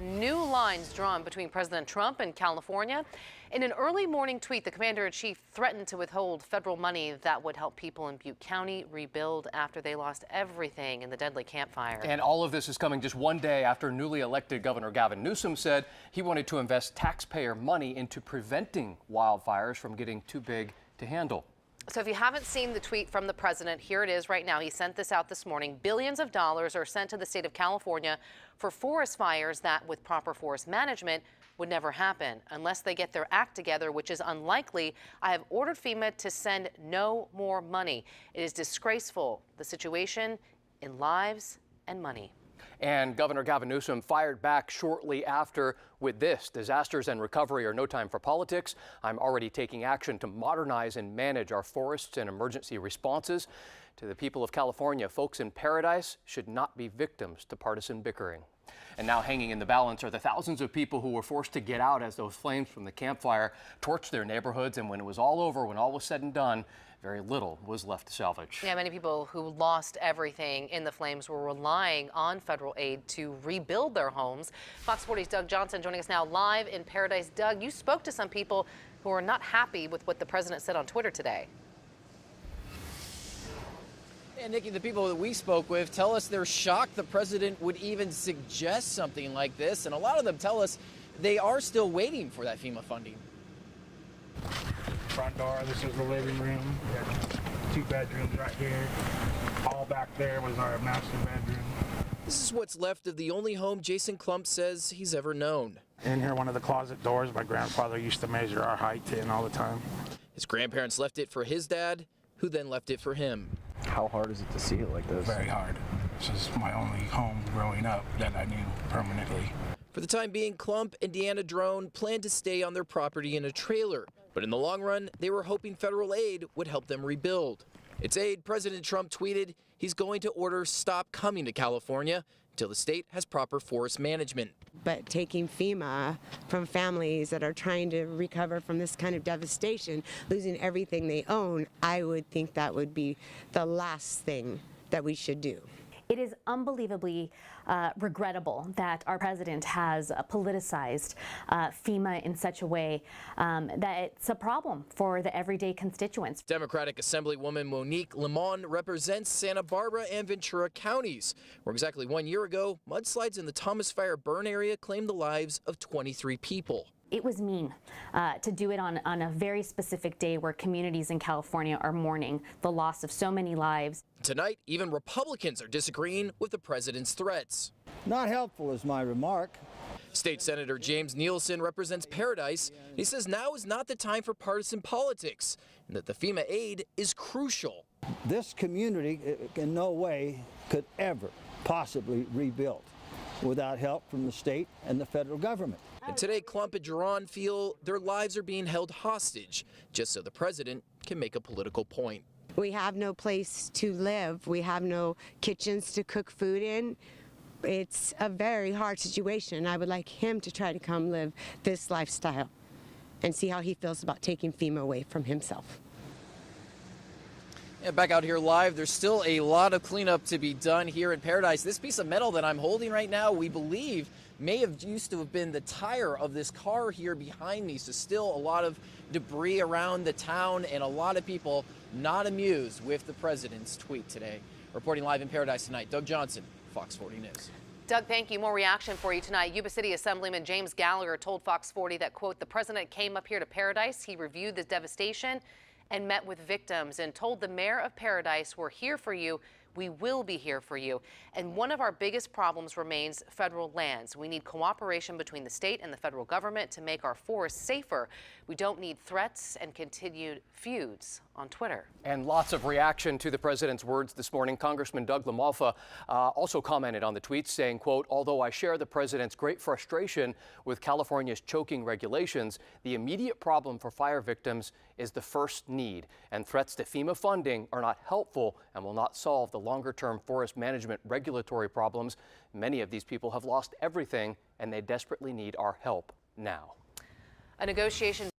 New lines drawn between President Trump and California. In an early morning tweet, the commander-in-chief threatened to withhold federal money that would help people in Butte County rebuild after they lost everything in the deadly Camp Fire. And all of this is coming just one day after newly elected Governor Gavin Newsom said he wanted to invest taxpayer money into preventing wildfires from getting too big to handle. So if you haven't seen the tweet from the president, here it is right now. He sent this out this morning. Billions of dollars are sent to the state of California for forest fires that, with proper forest management, would never happen unless they get their act together, which is unlikely. I have ordered FEMA to send no more money. It is disgraceful, the situation in lives and money. And Governor Gavin Newsom fired back shortly after with this: disasters and recovery are no time for politics. I'm already taking action to modernize and manage our forests and emergency responses. To the people of California, folks in paradise should not be victims to partisan bickering. And now hanging in the balance are the thousands of people who were forced to get out as those flames from the campfire torched their neighborhoods. And when it was all over, when all was said and done, very little was left to salvage. Yeah, many people who lost everything in the flames were relying on federal aid to rebuild their homes. Fox 40's Doug Johnson joining us now live in Paradise. Doug, you spoke to some people who are not happy with what the president said on Twitter today. And Nikki, the people that we spoke with tell us they're shocked the president would even suggest something like this. And a lot of them tell us they are still waiting for that FEMA funding. Front door, this is the living room. We had 2 bedrooms right here. All back there was our master bedroom. This is what's left of the only home Jason Klump says he's ever known. In here, one of the closet doors, my grandfather used to measure our height in all the time. His grandparents left it for his dad, who then left it for him. How hard is it to see it like this? Very hard. This is my only home growing up that I knew permanently. For the time being, Klump and Deanna Drone plan to stay on their property in a trailer. But in the long run, they were hoping federal aid would help them rebuild. It's aid President Trump tweeted he's going to order stop coming to California until the state has proper forest management. But taking FEMA from families that are trying to recover from this kind of devastation, losing everything they own, I would think that would be the last thing that we should do. It is unbelievably regrettable that our president has politicized FEMA in such a way that it's a problem for the everyday constituents. Democratic Assemblywoman Monique Lemon represents Santa Barbara and Ventura counties, where exactly 1 year ago, mudslides in the Thomas Fire burn area claimed the lives of 23 people. It was mean to do it on a very specific day where communities in California are mourning the loss of so many lives. Tonight, even Republicans are disagreeing with the president's threats. Not helpful is my remark. State Senator James Nielsen represents Paradise. He says now is not the time for partisan politics and that the FEMA aid is crucial. This community in no way could ever possibly rebuild without help from the state and the federal government. And today, Klump and Duran feel their lives are being held hostage just so the president can make a political point. We have no place to live. We have no kitchens to cook food in. It's a very hard situation. I would like him to try to come live this lifestyle and see how he feels about taking FEMA away from himself. And back out here live, there's still a lot of cleanup to be done here in Paradise. This piece of metal that I'm holding right now, we believe, may have used to have been the tire of this car here behind me. So still a lot of debris around the town and a lot of people not amused with the president's tweet today. Reporting live in Paradise tonight, Doug Johnson, Fox 40 News. Doug, thank you. More reaction for you tonight. Yuba City Assemblyman James Gallagher told Fox 40 that, quote, the president came up here to Paradise. He reviewed the devastation and met with victims and told the mayor of Paradise, we're here for you. We will be here for you. And one of our biggest problems remains federal lands. We need cooperation between the state and the federal government to make our forests safer. We don't need threats and continued feuds on Twitter. And lots of reaction to the president's words this morning. Congressman Doug LaMalfa also commented on the tweet saying, quote, although I share the president's great frustration with California's choking regulations, the immediate problem for fire victims is the first need. And threats to FEMA funding are not helpful and will not solve the longer-term forest management regulatory problems. Many of these people have lost everything and they desperately need our help now. A negotiation